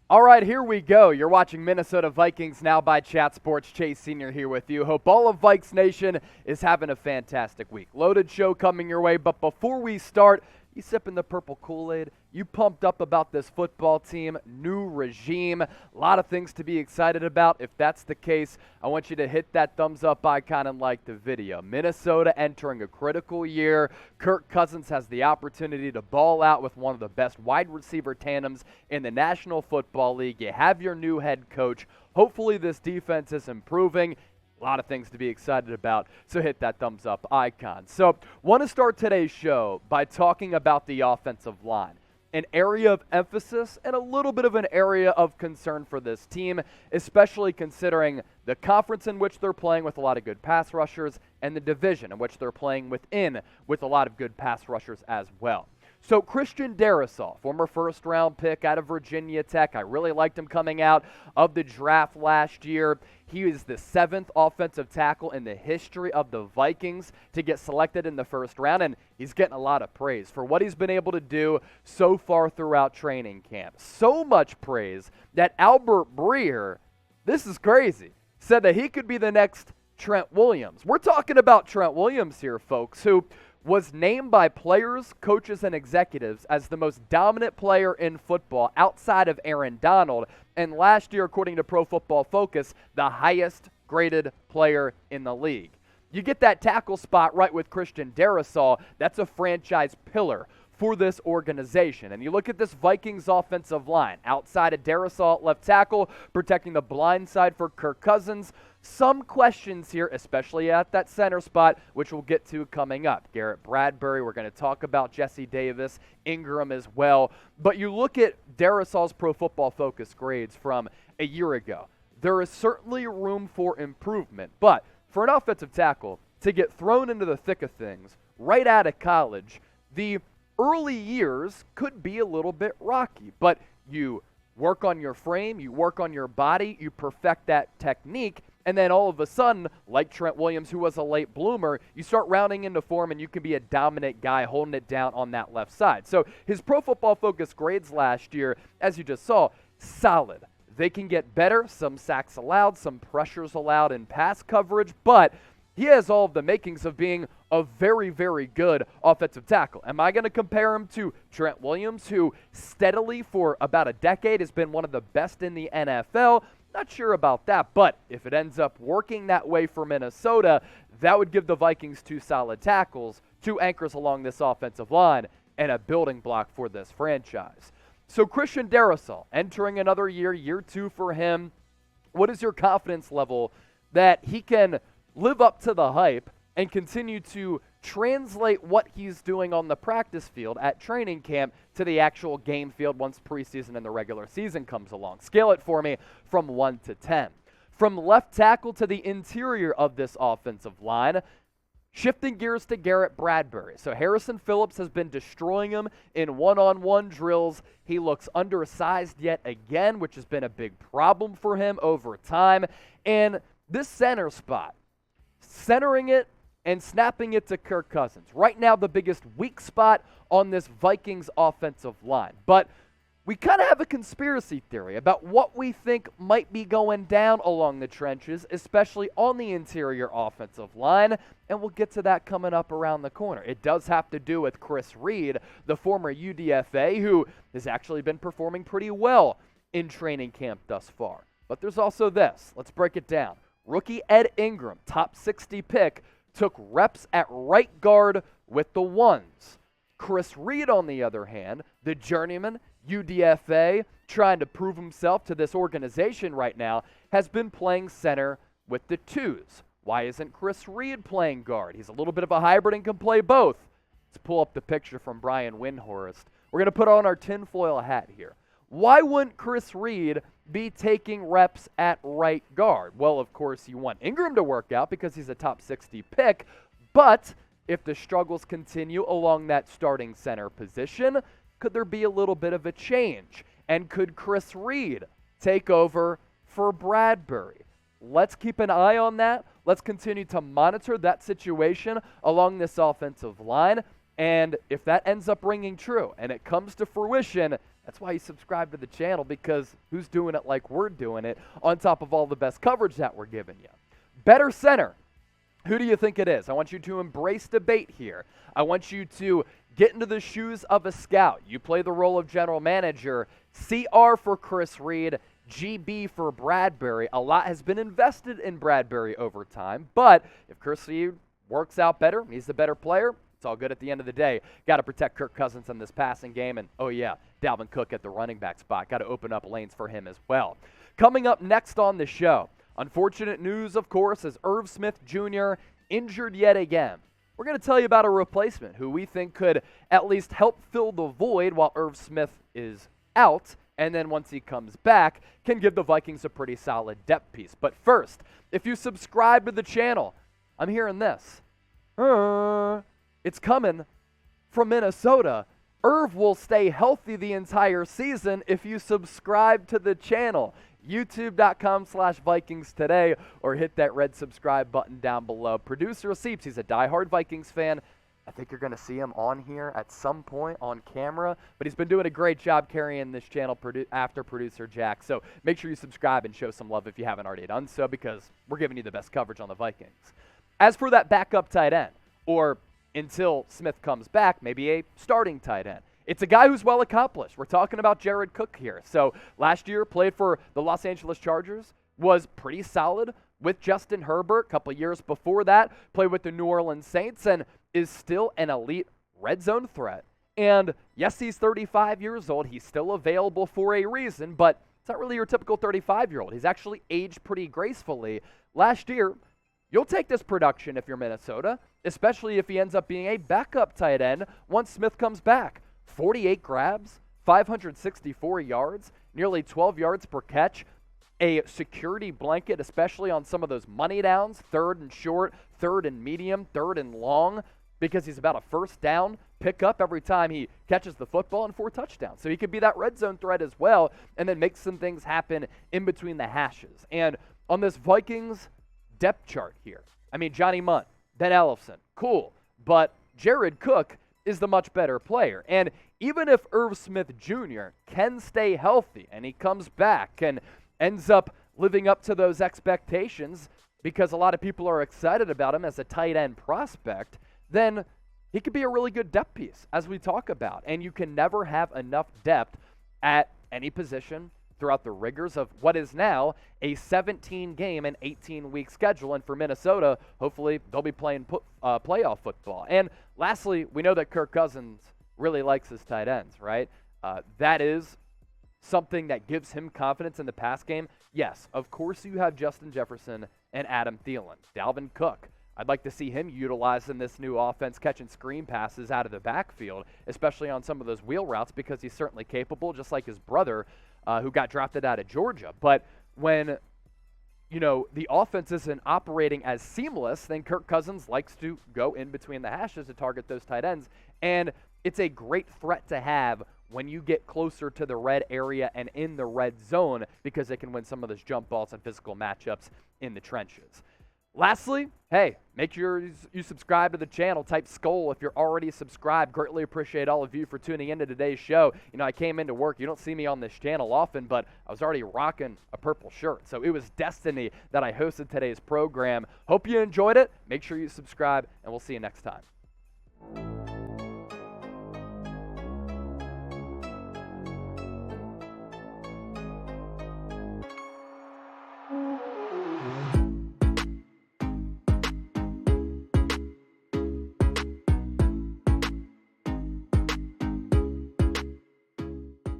All right, here we go. You're watching Minnesota Vikings Now by Chat Sports. Chase Sr. here with you. Hope all of Vikes Nation is having a fantastic week. Loaded show coming your way, but before we start, you sipping the purple Kool-Aid? You pumped up about this football team, new regime, a lot of things to be excited about. If that's the case, I want you to hit that thumbs up icon and like the video. Minnesota entering a critical year. Kirk Cousins has the opportunity to ball out with one of the best wide receiver tandems in the National Football League. You have your new head coach. Hopefully this defense is improving. A lot of things to be excited about, so hit that thumbs up icon. So, want to start today's show by talking about the offensive line, an area of emphasis and a little bit of an area of concern for this team, especially considering the conference in which they're playing with a lot of good pass rushers and the division in which they're playing within with a lot of good pass rushers as well. So Christian Darrisaw, former first-round pick out of Virginia Tech. I really liked him coming out of the draft last year. He is the 7th offensive tackle in the history of the Vikings to get selected in the first round, and he's getting a lot of praise for what he's been able to do so far throughout training camp. So much praise that Albert Breer, this is crazy, said that he could be the next Trent Williams. We're talking about Trent Williams here, folks, who was named by players, coaches, and executives as the most dominant player in football outside of Aaron Donald, and last year, according to Pro Football Focus, the highest graded player in the league. You get that tackle spot right with Christian Darrisaw, that's a franchise pillar for this organization. And you look at this Vikings offensive line, outside of Darrisaw at left tackle, protecting the blind side for Kirk Cousins. Some questions here, especially at that center spot, which we'll get to coming up. Garrett Bradbury, we're going to talk about Jesse Davis, Ingram as well. But you look at Darrisaw's Pro Football Focus grades from a year ago. There is certainly room for improvement, but for an offensive tackle to get thrown into the thick of things right out of college, the early years could be a little bit rocky, but you work on your frame, you work on your body, you perfect that technique, and then all of a sudden, like Trent Williams, who was a late bloomer, you start rounding into form and you can be a dominant guy holding it down on that left side. So his Pro Football Focus grades last year, as you just saw, solid. They can get better, some sacks allowed, some pressures allowed in pass coverage, but he has all of the makings of being a very, very good offensive tackle. Am I going to compare him to Trent Williams, who steadily for about a decade has been one of the best in the NFL? Not sure about that, but if it ends up working that way for Minnesota, that would give the Vikings two solid tackles, two anchors along this offensive line, and a building block for this franchise. So Christian Darrisaw, entering another year, year 2 for him. What is your confidence level that he can live up to the hype and continue to translate what he's doing on the practice field at training camp to the actual game field once preseason and the regular season comes along? Scale it for me from 1 to 10. From left tackle to the interior of this offensive line, shifting gears to Garrett Bradbury. So Harrison Phillips has been destroying him in one-on-one drills. He looks undersized yet again, which has been a big problem for him over time. And this center spot, centering it and snapping it to Kirk Cousins. Right now, the biggest weak spot on this Vikings offensive line. But we kind of have a conspiracy theory about what we think might be going down along the trenches, especially on the interior offensive line, and we'll get to that coming up around the corner. It does have to do with Chris Reed, the former UDFA, who has actually been performing pretty well in training camp thus far. But there's also this. Let's break it down. Rookie Ed Ingram, top 60 pick, took reps at right guard with the ones. Chris Reed, on the other hand, the journeyman, UDFA, trying to prove himself to this organization right now, has been playing center with the twos. Why isn't Chris Reed playing guard? He's a little bit of a hybrid and can play both. Let's pull up the picture from Brian Windhorst. We're going to put on our tinfoil hat here. Why wouldn't Chris Reed be taking reps at right guard? Well, of course, you want Ingram to work out because he's a top 60 pick, but if the struggles continue along that starting center position, could there be a little bit of a change? And could Chris Reed take over for Bradbury? Let's keep an eye on that. Let's continue to monitor that situation along this offensive line. And if that ends up ringing true and it comes to fruition, That's why you subscribe to the channel, because who's doing it like we're doing it on top of all the best coverage that we're giving you? Better center. Who do you think it is? I want you to embrace debate here. I want you to get into the shoes of a scout. You play the role of general manager. CR for Chris Reed, GB for Bradbury. A lot has been invested in Bradbury over time, but if Chris Reed works out better, he's the better player, it's all good at the end of the day. Got to protect Kirk Cousins in this passing game, and oh yeah, Dalvin Cook at the running back spot. Got to open up lanes for him as well. Coming up next on the show, unfortunate news, of course, is Irv Smith Jr. injured yet again. We're going to tell you about a replacement who we think could at least help fill the void while Irv Smith is out, and then once he comes back, can give the Vikings a pretty solid depth piece. But first, if you subscribe to the channel, I'm hearing this. It's coming from Minnesota. Irv will stay healthy the entire season if you subscribe to the channel. YouTube.com/Vikings today, or hit that red subscribe button down below. Producer Seeps, he's a diehard Vikings fan. I think you're going to see him on here at some point on camera, but he's been doing a great job carrying this channel after producer Jack. So make sure you subscribe and show some love if you haven't already done so, because we're giving you the best coverage on the Vikings. As for that backup tight end, or until Smith comes back, maybe a starting tight end, it's a guy who's well accomplished. We're talking about Jared Cook here. So last year, played for the Los Angeles Chargers, was pretty solid with Justin Herbert. A couple years before that, played with the New Orleans Saints, and is still an elite red zone threat. And yes, he's 35 years old. He's still available for a reason, but it's not really your typical 35-year-old. He's actually aged pretty gracefully. Last year, you'll take this production if you're Minnesota, especially if he ends up being a backup tight end once Smith comes back. 48 grabs, 564 yards, nearly 12 yards per catch, a security blanket, especially on some of those money downs, third and short, third and medium, third and long, because he's about a first down pickup every time he catches the football, and 4 touchdowns. So he could be that red zone threat as well, and then make some things happen in between the hashes. And on this Vikings depth chart here, I mean, Johnny Mundt, Ben Ellefson, cool, but Jared Cook is the much better player. And even if Irv Smith Jr. can stay healthy and he comes back and ends up living up to those expectations, because a lot of people are excited about him as a tight end prospect, then he could be a really good depth piece, as we talk about. And you can never have enough depth at any position throughout the rigors of what is now a 17-game and 18-week schedule. And for Minnesota, hopefully they'll be playing playoff football. And lastly, we know that Kirk Cousins really likes his tight ends, right? That is something that gives him confidence in the pass game. Yes, of course you have Justin Jefferson and Adam Thielen. Dalvin Cook, I'd like to see him utilized in this new offense, catching screen passes out of the backfield, especially on some of those wheel routes, because he's certainly capable, just like his brother, who got drafted out of Georgia. But when, the offense isn't operating as seamless, then Kirk Cousins likes to go in between the hashes to target those tight ends. And it's a great threat to have when you get closer to the red area and in the red zone, because it can win some of those jump balls and physical matchups in the trenches. Lastly, hey, make sure you subscribe to the channel. Type skull if you're already subscribed. Greatly appreciate all of you for tuning into today's show. I came into work. You don't see me on this channel often, but I was already rocking a purple shirt. So it was destiny that I hosted today's program. Hope you enjoyed it. Make sure you subscribe, and we'll see you next time.